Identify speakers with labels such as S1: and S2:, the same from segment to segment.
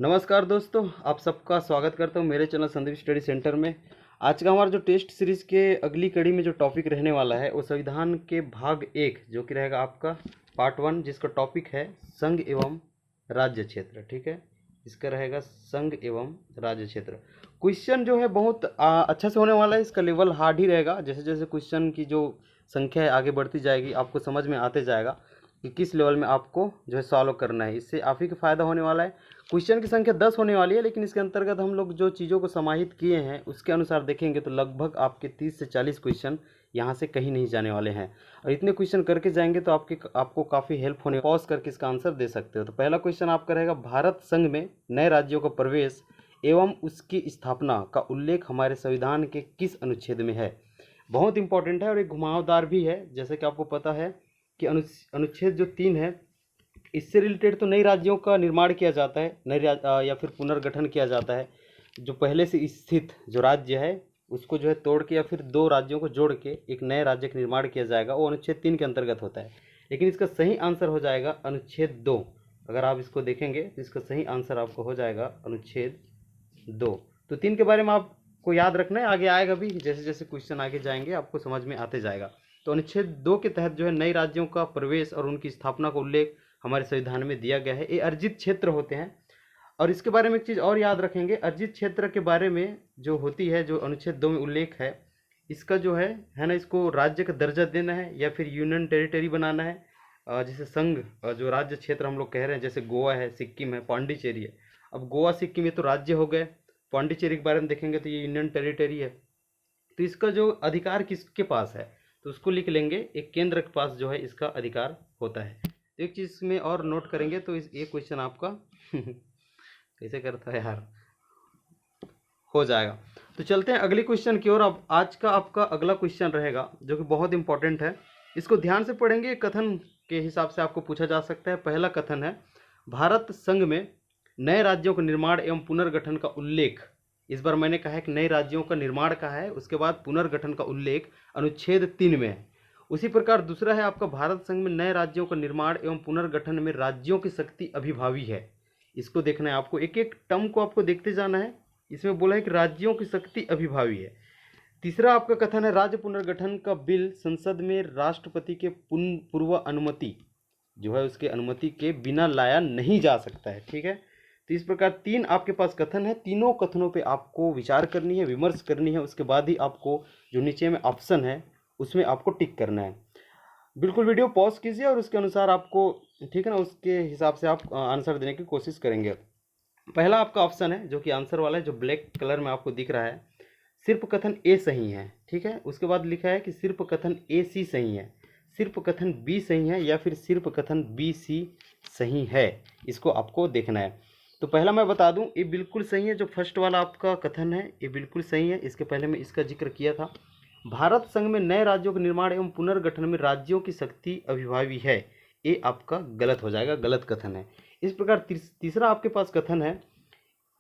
S1: नमस्कार दोस्तों, आप सबका स्वागत करता हूं मेरे चैनल संदीप स्टडी सेंटर में। आज का हमारा जो टेस्ट सीरीज़ के अगली कड़ी में जो टॉपिक रहने वाला है वो संविधान के भाग 1 जो कि रहेगा आपका पार्ट 1, जिसका टॉपिक है संघ एवं राज्य क्षेत्र। ठीक है, इसका रहेगा संघ एवं राज्य क्षेत्र। क्वेश्चन जो है बहुत अच्छा से होने वाला है। इसका लेवल हार्ड ही रहेगा। जैसे जैसे क्वेश्चन की जो संख्या है आगे बढ़ती जाएगी, आपको समझ में आते जाएगा कि किस लेवल में आपको जो है सॉल्व करना है। इससे आप ही को फ़ायदा होने वाला है। क्वेश्चन की संख्या 10 होने वाली है, लेकिन इसके अंतर्गत हम लोग जो चीज़ों को समाहित किए हैं उसके अनुसार देखेंगे तो लगभग आपके 30 से 40 क्वेश्चन यहाँ से कहीं नहीं जाने वाले हैं। और इतने क्वेश्चन करके जाएंगे तो आपको काफ़ी हेल्प होने। पॉज करके इसका आंसर दे सकते हो। तो पहला क्वेश्चन आपका रहेगा, भारत संघ में नए राज्यों का प्रवेश एवं उसकी स्थापना का उल्लेख हमारे संविधान के किस अनुच्छेद में है। बहुत इंपॉर्टेंट है और एक घुमावदार भी है। जैसे कि आपको पता है कि अनुच्छेद जो 3 है, इससे रिलेटेड तो नए राज्यों का निर्माण किया जाता है, या फिर पुनर्गठन किया जाता है। जो पहले से स्थित जो राज्य है उसको जो है तोड़ के या फिर 2 राज्यों को जोड़ के एक नए राज्य का निर्माण किया जाएगा, वो अनुच्छेद 3 के अंतर्गत होता है। लेकिन इसका सही आंसर हो जाएगा अनुच्छेद 2। अगर आप इसको देखेंगे तो इसका सही आंसर आपको हो जाएगा अनुच्छेद 2। तो 3 के बारे में आपको याद रखना है, आगे आएगा भी। जैसे जैसे क्वेश्चन आगे जाएंगे आपको समझ में आते जाएगा। तो अनुच्छेद 2 के तहत जो है नए राज्यों का प्रवेश और उनकी स्थापना का उल्लेख हमारे संविधान में दिया गया है। ये अर्जित क्षेत्र होते हैं। और इसके बारे में एक चीज़ और याद रखेंगे, अर्जित क्षेत्र के बारे में जो होती है, जो अनुच्छेद 2 में उल्लेख है, इसका जो है ना, इसको राज्य का दर्जा देना है या फिर यूनियन टेरिटरी बनाना है। जैसे संघ जो राज्य क्षेत्र हम लोग कह रहे हैं, जैसे गोवा है, सिक्किम है, पांडिचेरी है। अब गोवा सिक्किम ये तो राज्य हो गए, पांडिचेरी के बारे में देखेंगे तो ये यूनियन टेरिटरी है। तो इसका जो अधिकार किसके पास है तो उसको लिख लेंगे, एक केंद्र के पास जो है इसका अधिकार होता है। तो एक चीज़ में और नोट करेंगे तो ये क्वेश्चन आपका कैसे करता है यार, हो जाएगा। तो चलते हैं अगले क्वेश्चन की ओर। अब आज का आपका अगला क्वेश्चन रहेगा जो कि बहुत इंपॉर्टेंट है। इसको ध्यान से पढ़ेंगे, कथन के हिसाब से आपको पूछा जा सकता है। पहला कथन है, भारत संघ में नए राज्यों का निर्माण एवं पुनर्गठन का उल्लेख। इस बार मैंने कहा है कि नए राज्यों का निर्माण का है, उसके बाद पुनर्गठन का उल्लेख अनुच्छेद 3 में है। उसी प्रकार दूसरा है आपका, भारत संघ में नए राज्यों का निर्माण एवं पुनर्गठन में राज्यों की शक्ति अभिभावी है। इसको देखना है आपको, एक एक टर्म को आपको देखते जाना है। इसमें बोला है कि राज्यों की शक्ति अभिभावी है। तीसरा आपका कथन है, राज्य पुनर्गठन का बिल संसद में राष्ट्रपति के पूर्व अनुमति जो है उसके अनुमति के बिना लाया नहीं जा सकता है। ठीक है, तो इस प्रकार 3 आपके पास कथन है। तीनों कथनों पे आपको विचार करनी है, विमर्श करनी है। उसके बाद ही आपको जो नीचे में ऑप्शन है उसमें आपको टिक करना है। बिल्कुल वीडियो पॉज कीजिए और उसके अनुसार आपको, ठीक है ना, उसके हिसाब से आप आंसर देने की कोशिश करेंगे। पहला आपका ऑप्शन है जो कि आंसर वाला है, जो ब्लैक कलर में आपको दिख रहा है, सिर्फ कथन ए सही है। ठीक है, उसके बाद लिखा है कि सिर्फ कथन ए सी सही है, सिर्फ कथन बी सही है, या फिर सिर्फ कथन बी सी सही है। इसको आपको देखना है। तो पहला मैं बता दूं, ये बिल्कुल सही है। जो फर्स्ट वाला आपका कथन है ये बिल्कुल सही है। इसके पहले मैं इसका जिक्र किया था। भारत संघ में नए राज्यों के निर्माण एवं पुनर्गठन में राज्यों की शक्ति अभिभावी है, ये आपका गलत हो जाएगा, गलत कथन है। इस प्रकार तीसरा आपके पास कथन है,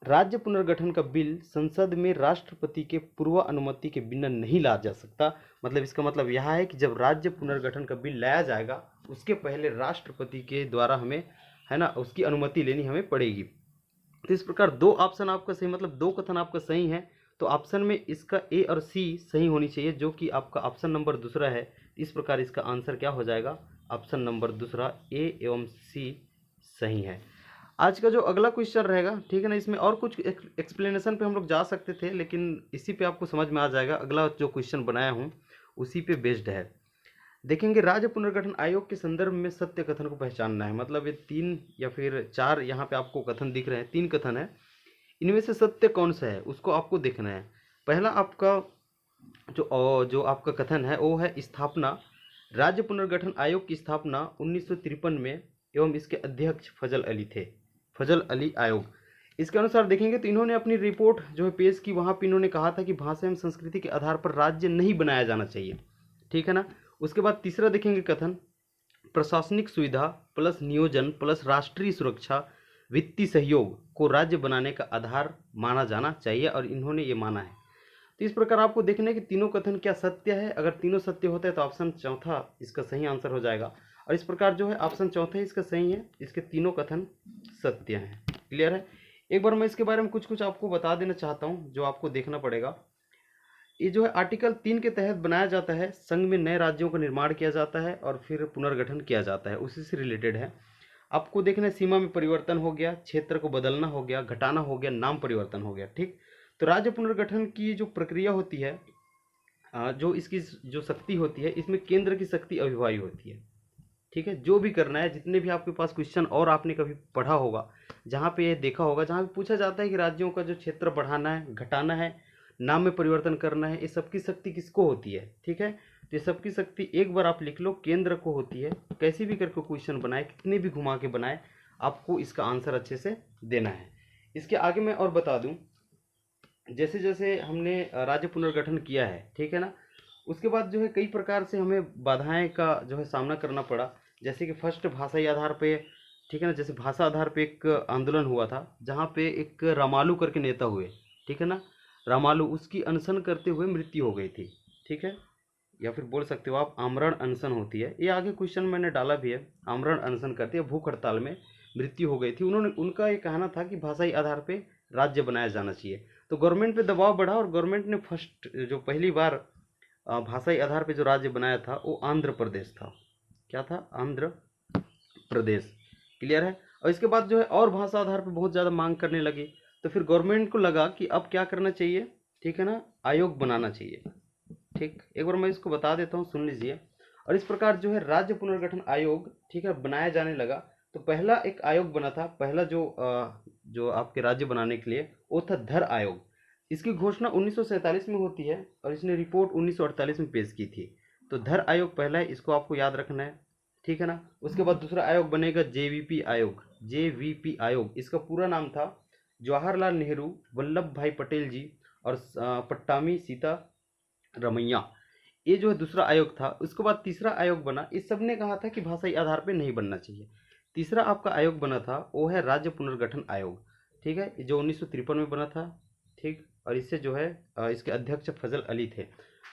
S1: राज्य पुनर्गठन का बिल संसद में राष्ट्रपति के पूर्व अनुमति के बिना नहीं लाया जा सकता। मतलब इसका मतलब यह है कि जब राज्य पुनर्गठन का बिल लाया जाएगा उसके पहले राष्ट्रपति के द्वारा हमें, है ना, उसकी अनुमति लेनी हमें पड़ेगी। तो इस प्रकार 2 ऑप्शन आपका सही, मतलब 2 कथन आपका सही है। तो ऑप्शन में इसका ए और सी सही होनी चाहिए, जो कि आपका ऑप्शन नंबर दूसरा है। इस प्रकार इसका आंसर क्या हो जाएगा, ऑप्शन नंबर दूसरा ए एवं सी सही है। आज का जो अगला क्वेश्चन रहेगा, ठीक है ना, इसमें और कुछ एक्सप्लेनेशन पे हम लोग जा सकते थे, लेकिन इसी पे आपको समझ में आ जाएगा। अगला जो क्वेश्चन बनाया हूँ उसी पे बेस्ड है। देखेंगे, राज्य पुनर्गठन आयोग के संदर्भ में सत्य कथन को पहचानना है। मतलब ये 3 या फिर 4 यहाँ पे आपको कथन दिख रहे हैं, 3 कथन है। इनमें से सत्य कौन सा है उसको आपको देखना है। पहला आपका जो आपका कथन है वो है, स्थापना, राज्य पुनर्गठन आयोग की स्थापना 1953 में एवं इसके अध्यक्ष फजल अली थे, फजल अली आयोग। इसके अनुसार देखेंगे तो इन्होंने अपनी रिपोर्ट जो है पेश की, वहाँ पे इन्होंने कहा था कि भाषा एवं संस्कृति के आधार पर राज्य नहीं बनाया जाना चाहिए। ठीक है ना। उसके बाद तीसरा देखेंगे कथन, प्रशासनिक सुविधा प्लस नियोजन प्लस राष्ट्रीय सुरक्षा वित्तीय सहयोग को राज्य बनाने का आधार माना जाना चाहिए, और इन्होंने ये माना है। तो इस प्रकार आपको देखना है कि तीनों कथन क्या सत्य है। अगर तीनों सत्य होते हैं तो ऑप्शन चौथा इसका सही आंसर हो जाएगा। और इस प्रकार जो है ऑप्शन चौथा इसका सही है, इसके तीनों कथन सत्य हैं। क्लियर है। एक बार मैं इसके बारे में कुछ कुछ आपको बता देना चाहता हूँ जो आपको देखना पड़ेगा। ये जो है आर्टिकल 3 के तहत बनाया जाता है, संघ में नए राज्यों का निर्माण किया जाता है और फिर पुनर्गठन किया जाता है, उसी से रिलेटेड है। आपको देखना है सीमा में परिवर्तन हो गया, क्षेत्र को बदलना हो गया, घटाना हो गया, नाम परिवर्तन हो गया, ठीक। तो राज्य पुनर्गठन की जो प्रक्रिया होती है, जो इसकी जो शक्ति होती है, इसमें केंद्र की शक्ति अविभाज्य होती है, ठीक है। जो भी करना है, जितने भी आपके पास क्वेश्चन और आपने कभी पढ़ा होगा, जहाँ पे ये देखा होगा, जहाँ पे पूछा जाता है कि राज्यों का जो क्षेत्र बढ़ाना है, घटाना है, नाम में परिवर्तन करना है, ये सबकी शक्ति किसको होती है, ठीक है। तो ये सबकी शक्ति एक बार आप लिख लो, केंद्र को होती है। कैसे भी करके क्वेश्चन बनाए, कितने भी घुमा के बनाए, आपको इसका आंसर अच्छे से देना है। इसके आगे मैं और बता दूं, जैसे जैसे हमने राज्य पुनर्गठन किया है, ठीक है ना, उसके बाद जो है कई प्रकार से हमें बाधाएं का जो है सामना करना पड़ा। जैसे कि फर्स्ट भाषाई आधार पे, ठीक है ना, जैसे भाषा आधार पे एक आंदोलन हुआ था, जहाँ पे एक रामालू करके नेता हुए, ठीक है ना, रामालू, उसकी अनशन करते हुए मृत्यु हो गई थी, ठीक है। या फिर बोल सकते हो आप आमरण अनशन होती है, ये आगे क्वेश्चन मैंने डाला भी है। आमरण अनशन करते हैं, भूख हड़ताल में मृत्यु हो गई थी उन्होंने। उनका ये कहना था कि भाषाई आधार पे राज्य बनाया जाना चाहिए। तो गवर्नमेंट पे दबाव बढ़ा और गवर्नमेंट ने फर्स्ट जो पहली बार भाषाई आधार पे जो राज्य बनाया था वो आंध्र प्रदेश था। क्या था? आंध्र प्रदेश। क्लियर है। और इसके बाद जो है और भाषा आधार पे बहुत ज़्यादा मांग करने लगी, तो फिर गवर्नमेंट को लगा कि अब क्या करना चाहिए, ठीक है ना, आयोग बनाना चाहिए, ठीक। एक बार मैं इसको बता देता हूँ, सुन लीजिए। और इस प्रकार जो है राज्य पुनर्गठन आयोग, ठीक है, बनाया जाने लगा। तो पहला एक आयोग बना था, पहला जो आपके राज्य बनाने के लिए, वो था धर आयोग। इसकी घोषणा 1947 में होती है और इसने रिपोर्ट 1948 में पेश की थी। तो धर आयोग पहला है, इसको आपको याद रखना है, ठीक है ना। उसके बाद दूसरा आयोग बनेगा जेवीपी आयोग। जेवीपी आयोग, इसका पूरा नाम था जवाहरलाल नेहरू वल्लभ भाई पटेल जी और पट्टामी सीता रमैया। ये जो है दूसरा आयोग था। उसके बाद तीसरा आयोग बना, इस सब ने कहा था कि भाषाई आधार पे नहीं बनना चाहिए। तीसरा आपका आयोग बना था, वो है राज्य पुनर्गठन आयोग, ठीक है, जो 1953 में बना था, ठीक। और इससे जो है इसके अध्यक्ष फजल अली थे।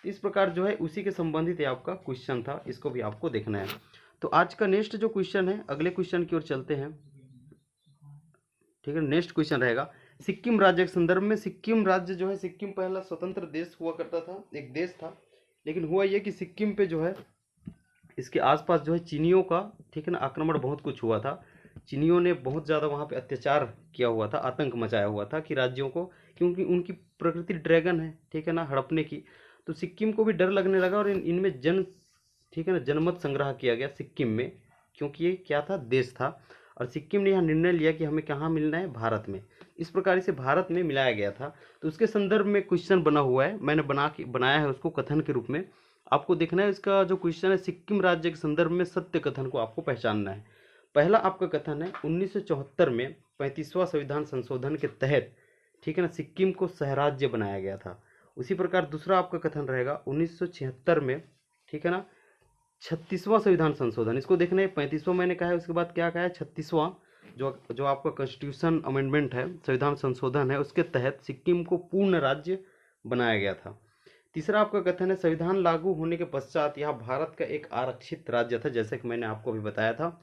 S1: इस प्रकार जो है उसी के संबंधित ये आपका क्वेश्चन था, इसको भी आपको देखना है। तो आज का नेक्स्ट जो क्वेश्चन है, अगले क्वेश्चन की ओर चलते हैं, ठीक है। नेक्स्ट क्वेश्चन रहेगा सिक्किम राज्य के संदर्भ में। सिक्किम राज्य जो है, सिक्किम पहला स्वतंत्र देश हुआ करता था, एक देश था। लेकिन हुआ ये कि सिक्किम पे जो है, इसके आसपास जो है चीनियों का, ठीक है ना, आक्रमण बहुत कुछ हुआ था। चीनियों ने बहुत ज़्यादा वहाँ पे अत्याचार किया हुआ था, आतंक मचाया हुआ था कि राज्यों को, क्योंकि उनकी प्रकृति ड्रैगन है, ठीक है ना, हड़पने की। तो सिक्किम को भी डर लगने लगा और इनमें ठीक है ना, जनमत संग्रह किया गया सिक्किम में, क्योंकि ये क्या था, देश था। और सिक्किम ने यहाँ निर्णय लिया कि हमें कहाँ मिलना है, भारत में। इस प्रकार से भारत में मिलाया गया था। तो उसके संदर्भ में क्वेश्चन बना हुआ है, मैंने बनाया है उसको कथन के रूप में। आपको देखना है इसका जो क्वेश्चन है, सिक्किम राज्य के संदर्भ में सत्य कथन को आपको पहचानना है। पहला आपका कथन है 1974 में 35वां संविधान संशोधन के तहत, ठीक है ना, सिक्किम को सहराज्य बनाया गया था। उसी प्रकार दूसरा आपका कथन रहेगा 1976 में, ठीक है ना, 36वां संविधान संशोधन। इसको देखना है, 35वां मैंने कहा है, उसके बाद क्या कहा है, 36वां, जो आपका कॉन्स्टिट्यूशन अमेंडमेंट है, संविधान संशोधन है, उसके तहत सिक्किम को पूर्ण राज्य बनाया गया था। तीसरा आपका कथन है संविधान लागू होने के पश्चात यह भारत का एक आरक्षित राज्य था। जैसे कि मैंने आपको अभी बताया था,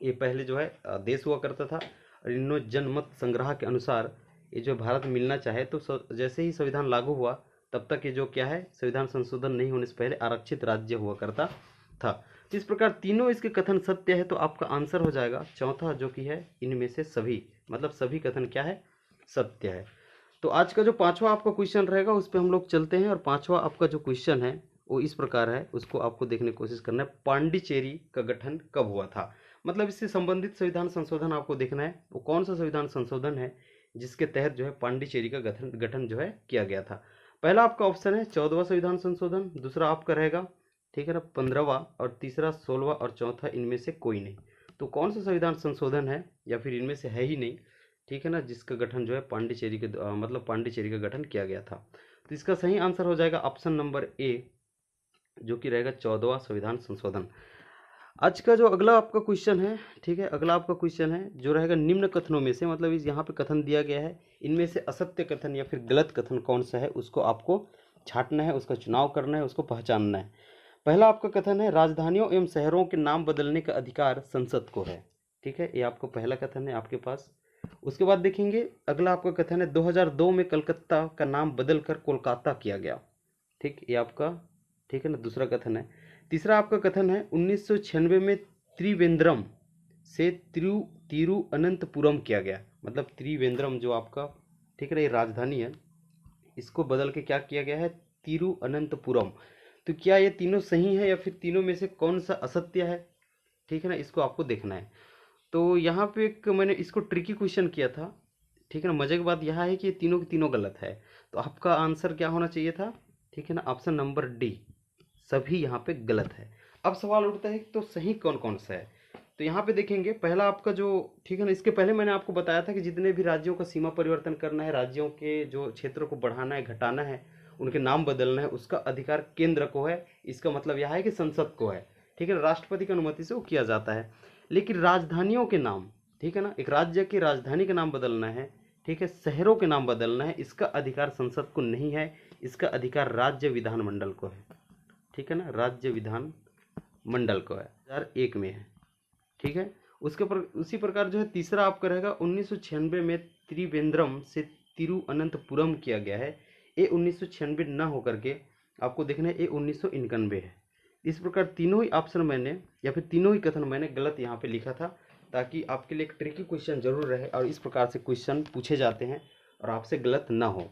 S1: ये पहले जो है देश हुआ करता था और इन्होंने जनमत संग्रह के अनुसार ये जो भारत मिलना चाहे तो जैसे ही संविधान लागू हुआ तब तक ये जो क्या है, संविधान संशोधन नहीं होने से पहले आरक्षित राज्य हुआ करता था। तो इस प्रकार तीनों इसके कथन सत्य है, तो आपका आंसर हो जाएगा चौथा, जो कि है इनमें से सभी, मतलब सभी कथन क्या है, सत्य है। तो आज का जो पांचवा आपका क्वेश्चन रहेगा उस पर हम लोग चलते हैं। और पांचवा आपका जो क्वेश्चन है वो इस प्रकार है, उसको आपको देखने की कोशिश करना है। पांडिचेरी का गठन कब हुआ था, मतलब इससे संबंधित संविधान संशोधन आपको देखना है, वो कौन सा संविधान संशोधन है जिसके तहत जो है पांडिचेरी का गठन जो है किया गया था। पहला आपका ऑप्शन है 14वां संविधान संशोधन, दूसरा आपका रहेगा, ठीक है ना, 15वां, और तीसरा 16वां, और चौथा इनमें से कोई नहीं। तो कौन सा संविधान संशोधन है या फिर इनमें से है ही नहीं, ठीक है ना, जिसका गठन जो है पांडिचेरी के मतलब पांडिचेरी का गठन किया गया था। तो इसका सही आंसर हो जाएगा ऑप्शन नंबर ए, जो कि रहेगा 14वां संविधान संशोधन। आज का जो अगला आपका क्वेश्चन है, ठीक है, अगला आपका क्वेश्चन है जो रहेगा निम्न कथनों में से, मतलब इस यहाँ पे कथन दिया गया है, इनमें से असत्य कथन या फिर गलत कथन कौन सा है, उसको आपको छांटना है, उसका चुनाव करना है, उसको पहचानना है। पहला आपका कथन है राजधानियों एवं शहरों के नाम बदलने का अधिकार संसद को है, ठीक है, ये आपको पहला कथन है आपके पास। उसके बाद देखेंगे अगला आपका कथन है 2002 में कलकत्ता का नाम बदलकर कोलकाता किया गया। ठीक, ये आपका ठीक है ना दूसरा कथन है। तीसरा आपका कथन है 1996 में त्रिवेंद्रम से तिरुअनंतपुरम किया गया। मतलब त्रिवेंद्रम जो आपका ठीक है ना ये राजधानी है, इसको बदल के क्या किया गया है, तिरुअनंतपुरम। तो क्या ये तीनों सही है या फिर तीनों में से कौन सा असत्य है, ठीक है ना, इसको आपको देखना है। तो यहाँ पे एक मैंने इसको ट्रिकी क्वेश्चन किया था, ठीक है ना। मजे की बात यह है कि ये तीनों के तीनों गलत है, तो आपका आंसर क्या होना चाहिए था, ठीक है ना, ऑप्शन नंबर डी, सभी यहाँ पे गलत है। अब सवाल उठता है कि तो सही कौन कौन सा है। तो यहाँ पे देखेंगे पहला आपका जो ठीक है ना, इसके पहले मैंने आपको बताया था कि जितने भी राज्यों का सीमा परिवर्तन करना है, राज्यों के जो क्षेत्रों को बढ़ाना है घटाना है, उनके नाम बदलना है, उसका अधिकार केंद्र को है। इसका मतलब यह है कि संसद को है, ठीक है, राष्ट्रपति की अनुमति से वो किया जाता है। लेकिन राजधानियों के नाम, ठीक है ना, एक राज्य की राजधानी के नाम बदलना है, ठीक है, शहरों के नाम बदलना है, इसका अधिकार संसद को नहीं है, इसका अधिकार राज्य विधानमंडल को है, ठीक है ना, राज्य विधान मंडल को है, 2001 में है, ठीक है। उसके पर उसी प्रकार जो है तीसरा आपका रहेगा 1996 में त्रिवेंद्रम से तिरुअनंतपुरम किया गया है। ये 1996 ना होकर के आपको देखना है ये 1991 है। इस प्रकार तीनों ही ऑप्शन मैंने या फिर तीनों ही कथन मैंने गलत यहाँ पे लिखा था, ताकि आपके लिए एक ट्रिकी क्वेश्चन जरूर रहे और इस प्रकार से क्वेश्चन पूछे जाते हैं और आपसे गलत ना हो,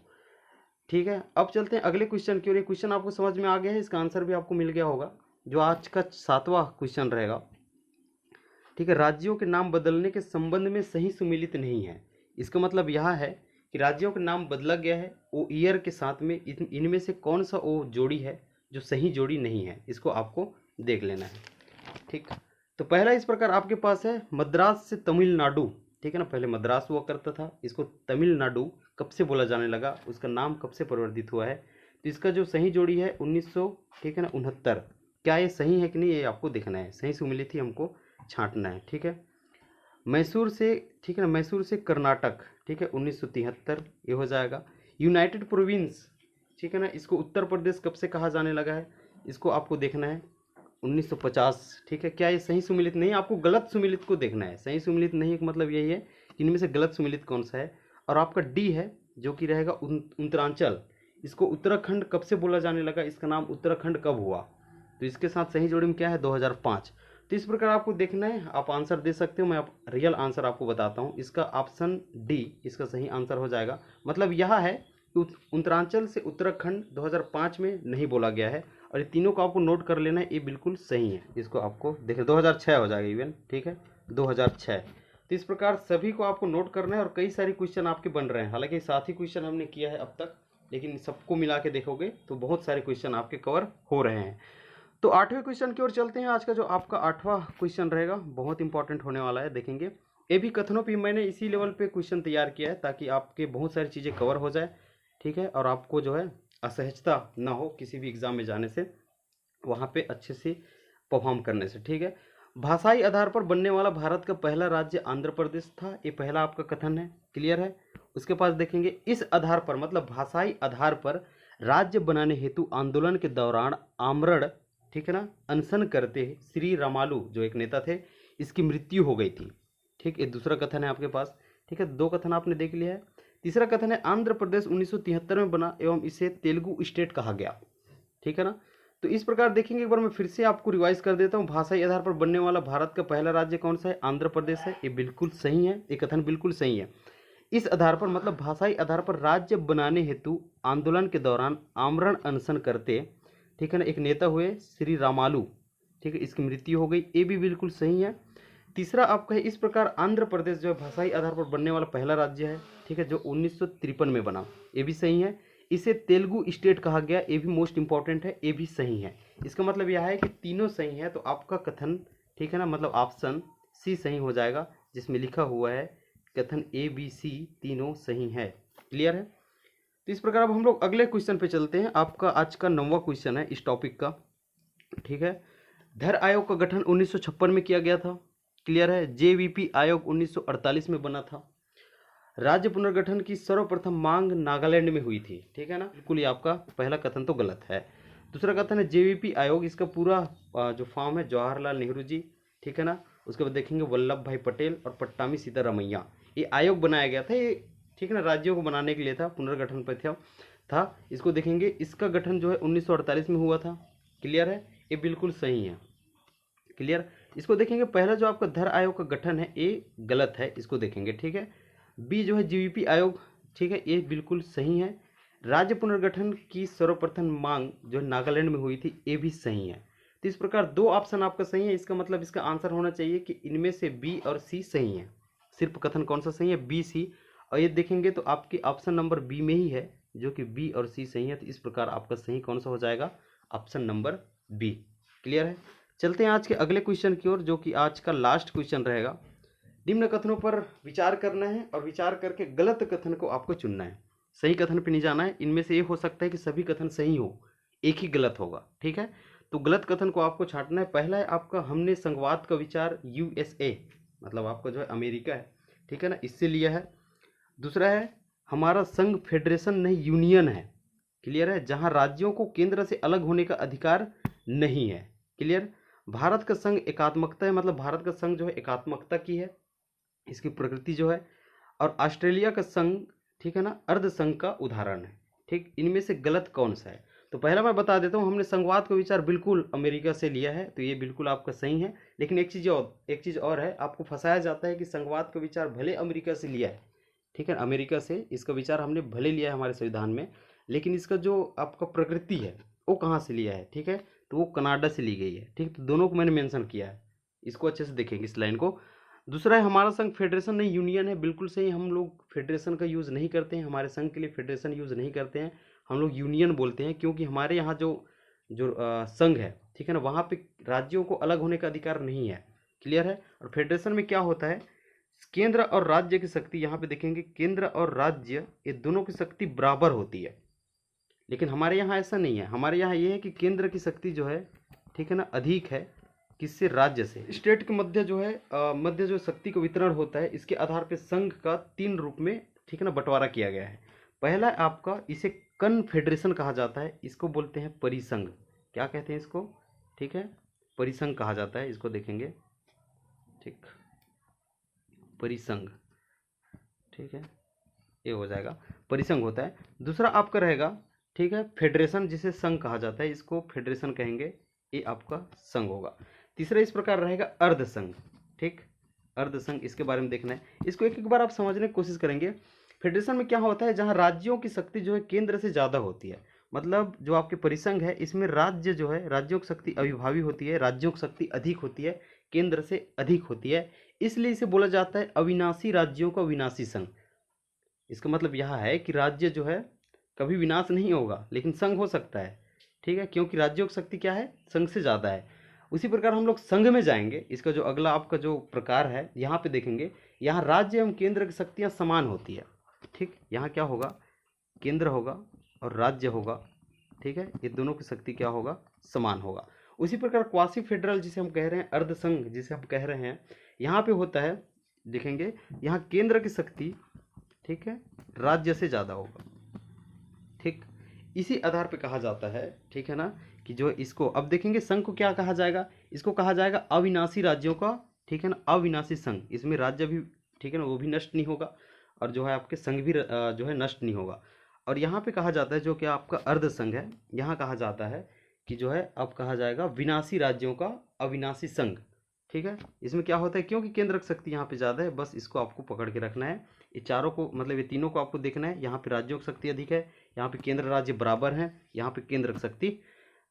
S1: ठीक है। अब चलते हैं अगले क्वेश्चन की ओर। ये क्वेश्चन आपको समझ में आ गया है, इसका आंसर भी आपको मिल गया होगा, जो आज का 7वां क्वेश्चन रहेगा, ठीक है। राज्यों के नाम बदलने के संबंध में सही सुमेलित नहीं है। इसका मतलब यह है कि राज्यों का नाम बदला गया है, वो ईयर के साथ में इनमें से कौन सा वो जोड़ी है जो सही जोड़ी नहीं है, इसको आपको देख लेना है, ठीक। तो पहला इस प्रकार आपके पास है मद्रास से तमिलनाडु, ठीक है ना, पहले मद्रास हुआ करता था, इसको तमिलनाडु कब से बोला जाने लगा, उसका नाम कब से परिवर्तित हुआ है। तो इसका जो सही जोड़ी है 1900, ठीक है ना, 69। क्या ये सही है कि नहीं, ये आपको देखना है, सही सुमेलित ही हमको छांटना है, ठीक है। मैसूर से, ठीक है ना, मैसूर से कर्नाटक, ठीक है, 1973 ये हो जाएगा। यूनाइटेड प्रोविंस, ठीक है ना, इसको उत्तर प्रदेश कब से कहा जाने लगा है, इसको आपको देखना है 1950, ठीक है। क्या ये सही सुमेलित नहीं, आपको गलत सुमेलित को देखना है, सही सुमेलित नहीं मतलब यही है कि इनमें से गलत सुमेलित कौन सा है। और आपका डी है जो कि रहेगा उत्तरांचल, इसको उत्तराखंड कब से बोला जाने लगा, इसका नाम उत्तराखंड कब हुआ, तो इसके साथ सही जोड़ी में क्या है 2005। तो इस प्रकार आपको देखना है, आप आंसर दे सकते हो, मैं आप रियल आंसर आपको बताता हूँ। इसका ऑप्शन डी इसका सही आंसर हो जाएगा। मतलब यह है कि उत्तरांचल से उत्तराखंड 2005 में नहीं बोला गया है, और ये तीनों को आपको नोट कर लेना है, ये बिल्कुल सही है। इसको आपको देखें 2006 हो जाएगा इवन, ठीक है, 2006। तो इस प्रकार सभी को आपको नोट करना है, और कई सारे क्वेश्चन आपके बन रहे हैं, हालांकि 7 ही क्वेश्चन हमने किया है अब तक, लेकिन सबको मिला के देखोगे तो बहुत सारे क्वेश्चन आपके कवर हो रहे हैं। तो 8वें क्वेश्चन की ओर चलते हैं। आज का जो आपका 8वां क्वेश्चन रहेगा बहुत इंपॉर्टेंट होने वाला है, देखेंगे। ये भी कथनों पे मैंने इसी लेवल पे क्वेश्चन तैयार किया है ताकि आपके बहुत सारी चीज़ें कवर हो जाए, ठीक है, और आपको जो है असहजता ना हो किसी भी एग्जाम में जाने से, वहाँ पे अच्छे से परफॉर्म करने से, ठीक है। भाषाई आधार पर बनने वाला भारत का पहला राज्य आंध्र प्रदेश था, ये पहला आपका कथन है, क्लियर है। उसके पास देखेंगे इस आधार पर, मतलब भाषाई आधार पर राज्य बनाने हेतु आंदोलन के दौरान आमरण, ठीक है ना, अनशन करते श्री रामालू जो एक नेता थे, इसकी मृत्यु हो गई थी, ठीक। ये दूसरा कथन है आपके पास, ठीक है, 2 कथन आपने देख लिया है। तीसरा कथन है आंध्र प्रदेश 1973 में बना एवं इसे तेलुगु स्टेट कहा गया, ठीक है ना। तो इस प्रकार देखेंगे, एक बार मैं फिर से आपको रिवाइज कर देता हूँ। भाषाई आधार पर बनने वाला भारत का पहला राज्य कौन सा है, आंध्र प्रदेश है, ये बिल्कुल सही है, ये कथन बिल्कुल सही है। इस आधार पर मतलब भाषाई आधार पर राज्य बनाने हेतु आंदोलन के दौरान आमरण अनशन करते, ठीक है ना, एक नेता हुए श्री रामालू, ठीक है, इसकी मृत्यु हो गई, ये भी बिल्कुल सही है। तीसरा आपका है इस प्रकार आंध्र प्रदेश जो है भाषाई आधार पर बनने वाला पहला राज्य है, ठीक है, जो 1953 में बना, ये भी सही है। इसे तेलुगु स्टेट कहा गया, ये भी मोस्ट इंपॉर्टेंट है, ये भी सही है। इसका मतलब यह है कि तीनों सही है, तो आपका कथन, ठीक है ना, मतलब ऑप्शन सी सही हो जाएगा, जिसमें लिखा हुआ है कथन ए बी सी तीनों सही है, क्लियर है। तो इस प्रकार अब हम लोग अगले क्वेश्चन पे चलते हैं। आपका आज का 9वां क्वेश्चन है इस टॉपिक का, ठीक है। धर आयोग का गठन 1956 में किया गया था, क्लियर है। जेवीपी आयोग 1948 में बना था। राज्य पुनर्गठन की सर्वप्रथम मांग नागालैंड में हुई थी, ठीक है ना, बिल्कुल ये आपका पहला कथन तो गलत है। दूसरा कथन है जेवीपी आयोग, इसका पूरा जो फॉर्म है जवाहरलाल नेहरू जी, ठीक है ना, उसके बाद देखेंगे वल्लभ भाई पटेल और पट्टामी सीतारामैया। ये आयोग बनाया गया था, ये ठीक है ना, राज्यों को बनाने के लिए था, पुनर्गठन पर था। इसको देखेंगे, इसका गठन जो है 1948 में हुआ था। क्लियर है, ये बिल्कुल सही है। क्लियर। इसको देखेंगे, पहला जो आपका धर आयोग का गठन है ये गलत है, इसको देखेंगे। ठीक है। बी जो है जीवीपी आयोग, ठीक है, ये बिल्कुल सही है। राज्य पुनर्गठन की सर्वप्रथम मांग जो नागालैंड में हुई थी, ये भी सही है। तो इस प्रकार दो ऑप्शन आपका सही है। इसका मतलब इसका आंसर होना चाहिए कि इनमें से बी और सी सही है। सिर्फ कथन कौन सा सही है? बी, सी। और ये देखेंगे तो आपके ऑप्शन नंबर बी में ही है, जो कि बी और सी सही है। तो इस प्रकार आपका सही कौन सा हो जाएगा? Option number B. क्लियर है। चलते हैं आज के अगले क्वेश्चन की ओर, जो कि आज का लास्ट क्वेश्चन रहेगा। निम्न कथनों पर विचार करना है और विचार करके गलत कथन को आपको चुनना है। सही कथन पे नहीं जाना है। इनमें से ये हो सकता है कि सभी कथन सही हो, एक ही गलत होगा। ठीक है, तो गलत कथन को आपको छांटना है। पहला है आपका, हमने संघवाद का विचार यूएसए, मतलब आपका जो है अमेरिका है, ठीक है ना, इससे लिया है। दूसरा है, हमारा संघ फेडरेशन नहीं यूनियन है। क्लियर है, जहां राज्यों को केंद्र से अलग होने का अधिकार नहीं है। क्लियर। भारत का संघ एकात्मकता है, मतलब भारत का संघ जो है एकात्मकता की है, इसकी प्रकृति जो है। और ऑस्ट्रेलिया का संघ, ठीक है ना, अर्ध संघ का उदाहरण है। ठीक, इनमें से गलत कौन सा है? तो पहला मैं बता देता हूँ, हमने संघवाद का विचार बिल्कुल अमेरिका से लिया है, तो ये बिल्कुल आपका सही है। लेकिन एक चीज़ और है, आपको फंसाया जाता है कि संघवाद का विचार भले अमेरिका से लिया है, ठीक है, अमेरिका से इसका विचार हमने भले लिया है हमारे संविधान में, लेकिन इसका जो आपका प्रकृति है वो कहाँ से लिया है? ठीक है, तो वो कनाडा से ली गई है। ठीक, तो दोनों को मैंने मेंशन किया है, इसको अच्छे से देखेंगे इस लाइन को। दूसरा है, हमारा संघ फेडरेशन नहीं यूनियन है। बिल्कुल सही, हम लोग फेडरेशन का यूज़ नहीं करते हैं, हमारे संघ के लिए फेडरेशन यूज़ नहीं करते हैं, हम लोग यूनियन बोलते हैं। क्योंकि हमारे यहाँ जो जो संघ है, ठीक है ना, वहाँ पे राज्यों को अलग होने का अधिकार नहीं है। क्लियर है। और फेडरेशन में क्या होता है, केंद्र और राज्य की शक्ति, यहाँ पे देखेंगे केंद्र और राज्य ये दोनों की शक्ति बराबर होती है। लेकिन हमारे यहाँ ऐसा नहीं है, हमारे यहाँ ये है कि केंद्र की शक्ति जो है, ठीक है ना, अधिक है किससे? राज्य से। स्टेट के मध्य जो है मध्य जो शक्ति का वितरण होता है, इसके आधार पे संघ का 3 रूप में, ठीक है ना, बंटवारा किया गया है। पहला आपका, इसे कन्फेडरेशन कहा जाता है, इसको बोलते हैं परिसंघ। क्या कहते हैं इसको? ठीक है, परिसंघ कहा जाता है, इसको देखेंगे। ठीक, परिसंघ, ठीक है, ये हो जाएगा, परिसंघ होता है। दूसरा आपका रहेगा, ठीक है, फेडरेशन, जिसे संघ कहा जाता है, इसको फेडरेशन कहेंगे, ये आपका संघ होगा। तीसरा इस प्रकार रहेगा अर्ध संघ। ठीक, अर्ध संघ, इसके बारे में देखना है, इसको एक एक बार आप समझने की कोशिश करेंगे। फेडरेशन में क्या होता है, जहां राज्यों की शक्ति जो है केंद्र से ज़्यादा होती है। मतलब जो आपके परिसंघ है, इसमें राज्य जो है, राज्यों की शक्ति अविभावी होती है, राज्यों की शक्ति अधिक होती है, केंद्र से अधिक होती है। इसलिए इसे बोला जाता है अविनाशी राज्यों का विनाशी संघ। इसका मतलब यह है कि राज्य जो है कभी विनाश नहीं होगा, लेकिन संघ हो सकता है। ठीक है, क्योंकि राज्यों की शक्ति क्या है, संघ से ज़्यादा है। उसी प्रकार हम लोग संघ में जाएंगे, इसका जो अगला आपका जो प्रकार है, यहाँ पे देखेंगे, यहाँ राज्य एवं केंद्र की शक्तियाँ समान होती है। ठीक, यहाँ क्या होगा, केंद्र होगा और राज्य होगा। ठीक है, ये दोनों की शक्ति क्या होगा, समान होगा। उसी प्रकार क्वासी फेडरल जिसे हम कह रहे हैं, अर्ध संघ जिसे हम कह रहे हैं, यहाँ पे होता है, देखेंगे, यहाँ केंद्र की शक्ति, ठीक है, राज्य से ज़्यादा होगा। ठीक, इसी आधार पे कहा जाता है, ठीक है ना, कि जो इसको अब देखेंगे, संघ को क्या कहा जाएगा, इसको कहा जाएगा अविनाशी राज्यों का, ठीक है ना, अविनाशी संघ। इसमें राज्य भी, ठीक है ना, वो भी नष्ट नहीं होगा, और जो है आपके संघ भी जो है नष्ट नहीं होगा। और यहाँ पे कहा जाता है, जो कि आपका अर्ध संघ है, यहाँ कहा जाता है कि जो है अब कहा जाएगा विनाशी राज्यों का अविनाशी संघ। ठीक है, इसमें क्या होता है, क्योंकि केंद्रक शक्ति यहाँ पे ज़्यादा है, बस इसको आपको पकड़ के रखना है। ये चारों को, मतलब ये तीनों को आपको देखना है। यहाँ पे राज्यों की शक्ति अधिक है, यहाँ पे केंद्र राज्य बराबर हैं, यहाँ पे केंद्रक शक्ति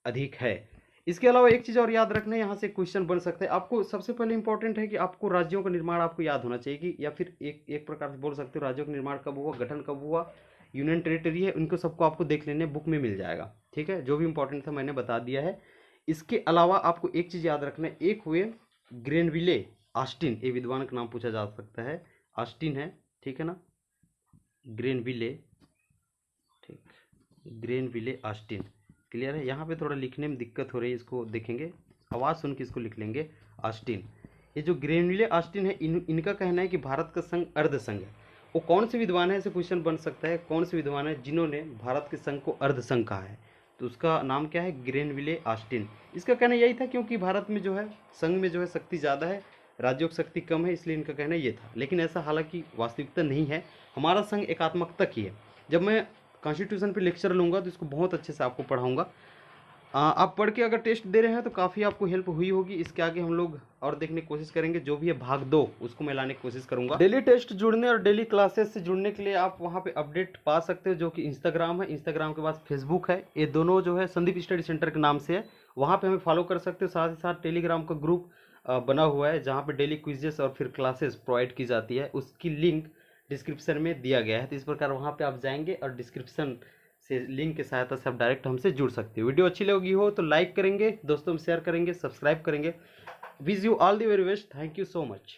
S1: अधिक है। इसके अलावा एक चीज़ और याद रखना है, यहाँ से क्वेश्चन बन सकता है आपको। सबसे पहले इंपॉर्टेंट है कि आपको राज्यों का निर्माण आपको याद होना चाहिए, कि या फिर एक प्रकार से बोल सकते हो राज्यों का निर्माण कब हुआ, गठन कब हुआ, यूनियन टेरिटरी है, उनको सबको आपको देख लेने, बुक में मिल जाएगा। ठीक है, जो भी इंपॉर्टेंट था मैंने बता दिया है। इसके अलावा आपको एक चीज़ याद रखना है, एक हुए ग्रेनविले ऑस्टिन, ये विद्वान का नाम पूछा जा सकता है, ऑस्टिन है, ठीक है ना, ग्रेनविले, ठीक, ग्रेनविले ऑस्टिन। क्लियर है, यहाँ पे थोड़ा लिखने में दिक्कत हो रही है, इसको देखेंगे, आवाज़ सुन के इसको लिख लेंगे, ऑस्टिन। ये जो ग्रेनविले ऑस्टिन है, इनका कहना है कि भारत का संघ अर्ध संघ है। वो कौन से विद्वान है, ऐसे क्वेश्चन बन सकता है, कौन से विद्वान है जिन्होंने भारत के संघ को अर्ध संघ कहा है? तो उसका नाम क्या है, ग्रेनविले ऑस्टिन। इसका कहना यही था, क्योंकि भारत में जो है संघ में जो है शक्ति ज़्यादा है, राज्यों की शक्ति कम है, इसलिए इनका कहना ये था। लेकिन ऐसा हालांकि वास्तविकता नहीं है। हमारा संघ एकात्मकता की है। जब मैं कॉन्स्टिट्यूशन पे लेक्चर लूँगा तो इसको बहुत अच्छे से आपको पढ़ाऊँगा। आप पढ़ के अगर टेस्ट दे रहे हैं तो काफ़ी आपको हेल्प हुई होगी। इसके आगे हम लोग और देखने की कोशिश करेंगे। जो भी है भाग 2 उसको मैं लाने की कोशिश करूंगा। डेली टेस्ट जुड़ने और डेली क्लासेस से जुड़ने के लिए आप वहां पे अपडेट पा सकते हो, जो कि इंस्टाग्राम है, इंस्टाग्राम के बाद फेसबुक है। ये दोनों जो है संदीप स्टडी सेंटर के नाम से है। वहाँ पे हमें फॉलो कर सकते हो। साथ ही साथ टेलीग्राम का ग्रुप बना हुआ है, जहाँ पे डेली क्विजेस और फिर क्लासेस प्रोवाइड की जाती है। उसकी लिंक डिस्क्रिप्शन में दिया गया है। तो इस प्रकार वहाँ पे आप जाएंगे और डिस्क्रिप्शन से लिंक की सहायता से आप डायरेक्ट हमसे जुड़ सकते हो। वीडियो अच्छी लगी हो तो लाइक करेंगे, दोस्तों में शेयर करेंगे, सब्सक्राइब करेंगे। Wish you all the very best. Thank you so much.